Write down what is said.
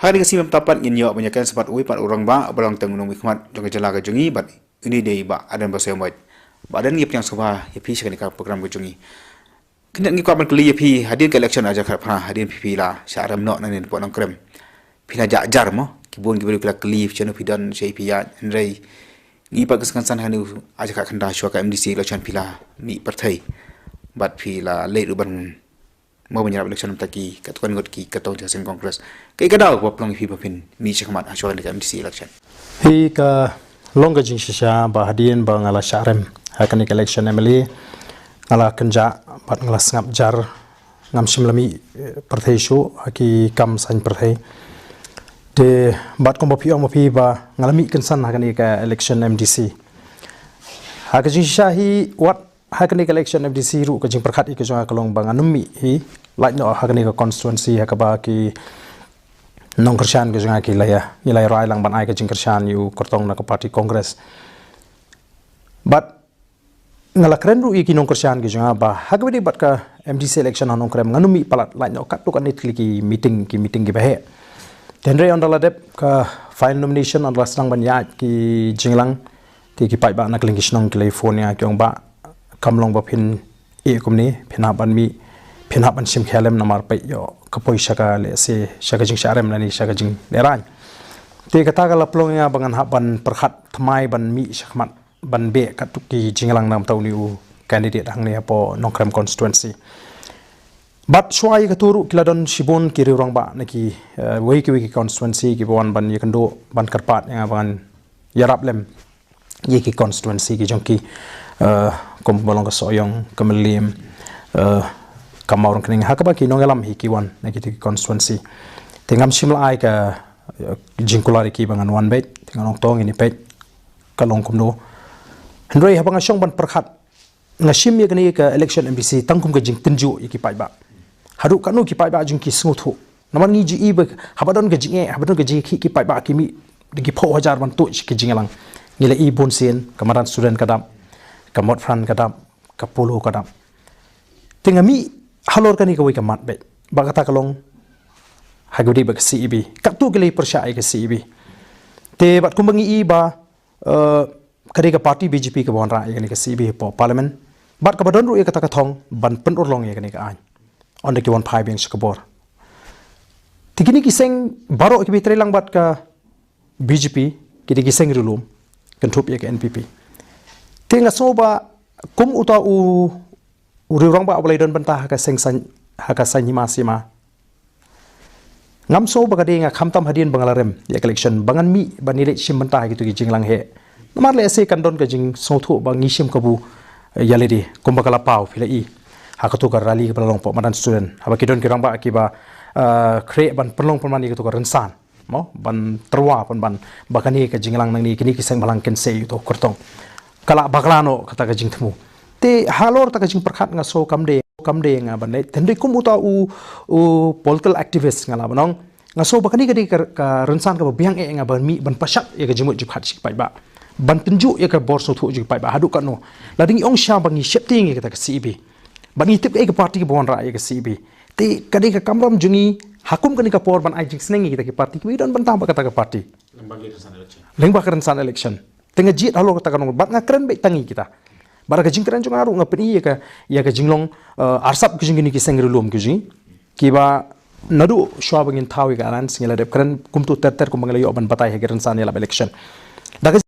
Hari kasi memtapat nginyo banyakan sempat pat orang ba balang tengunung hikmat jong jala ka jungi bat ini dei ba adan ba semoy badan ngip yang sabah yapi sekali ka program ka jungi kena ngi kwa ban kli yapi hadin ka election aja ka pha hadin pi la syaram no nan po nang krem pina jar mo kibun kibul kla kli chano pidan sei pi ya rei ngi pa kaskan san hanu aja ka khanda shwa ka MDC election pila ni partai bat pi la le ru ban mau menyerap election taki katuan ngot ki katong jasen kongres kai kadau ko plong hi papin mi chakmat ashwa ni MDC election hi ka longa jing shisha ba hadien ba ngala sharem hakan ni election emily ngala kenja bat ngala ngap jar ngam simlami parthai shu ki kam san parthai de bat ko mopi ba ngalami kensan hakan ni ka election MDC hakan jing shisha hi wat hakani election FDC ru ka jing perkhat ik jonga kalong bang anumi hi like no hakani ka constituency hakaba ki nong kershan ka jonga ki laya ilai rai lang ban ai ka jing kershan yu kortong na ka party congress but ngala kren ru iki nong kershan ki jonga ba hakbi bat ka MDC election nong krem nganumi palat like no kat tu kan nit ki meeting ki bahe tenre on dala dep ka final nomination on lasang ban ya ki jinglang ki pai ba nak linkish nong California kyong ba kamlong ba pin e kumni phinaban mi phinaban sim khelem namar pai yo kapoi shaka le se shaka jing sharem nani shaka jing leran te kata ka laplong ya bangan haban perkhat thamai ban mi shakmat ban be katuki jinglang nam tau ni u candidate hang ne po nongkrem constituency but shwai ka turu kiladon shibon ki rang ba naki wiki constituency ki bon ban yakando ban karpat ya ban yarap lem yeki constituency ki jongki kom bolong ka soyong kemelim kamau kening hakaba ki nongelam hikiwan na ki constituency tengam simla ai ka jingkulari ki bangan one bet tengang tong ini pet kalong kumno hendrei habang asyong ban perkhat ngasim ye kani ka election MBC tangkum ka jing tenju iki pai ba haru kanu ki pai ba jing ki smuthu naman ngi ji ibe habadon ka jinge habadon ka ji ki pai ba kimi digi pho hajar ban tu ki jingelang ngile i bonsen kamaran student kadam kamot fran kadam kapulu kadam tengami halor kani kawai kamat be bagata kalong hagudi bag CEB katu gele persyai ke CEB te bat kumbangi i ba kari ka party BJP ka bon ra kani ka CEB po parliament bat ka badon ru kata ka thong ban pen urlong kani ka an on the ki won phai beng skabor tikini ki seng baro ki bitre lang bat ka BJP ki ki seng rulum kentup ya ke NPP tenga soba kum uta u riurang ba boleh don bantah ka sengsan haka sanyima sima ngam so ba kadinga khamtam hadien bangalarem ya election bangan mi banile sim bantah gitu ki jinglang he namar le se kandon ka jing sothu ba ngisim kabu yaledi kum bakala pau philai hakatu ka rally ka long po madan student haba kidon kirang ba akiba kre ban perlong permani gitu ka rensan mo ban terwa ban bakani ka jinglang nang ni kini kisang balang ken se itu kortong kala baklano kata ka jing thmu te halor ta ka jing perkhat nga so kamde nga ban le tendri kum uta u political activist nga la banong nga so bakani ka rensan ka biang e nga ban mi ban pasak ya ka jimut jip khat sik pai ba ban tunju ya ka bor so thu jip pai ba hadu ka no la ding ong sha bangi shepting ka ka CB bangi tip e ka party ka bon ra ya ka CB te kadi ka kamram jungi hakum kani ka por ban ai jing snengi kita ki party ki don ban ta ba kata ka party lembang rensan election tengah jit halo kata kanong bat nga keren baik tangi kita baraka jing keren jong aru ngapeni ya ka jinglong arsap ki jing ni ki sengrulum ki jing kiba nadu shwa bangin thawi ka alan singela dep keren kumtu ter kum bangala yo ban batai he keren san ya election daga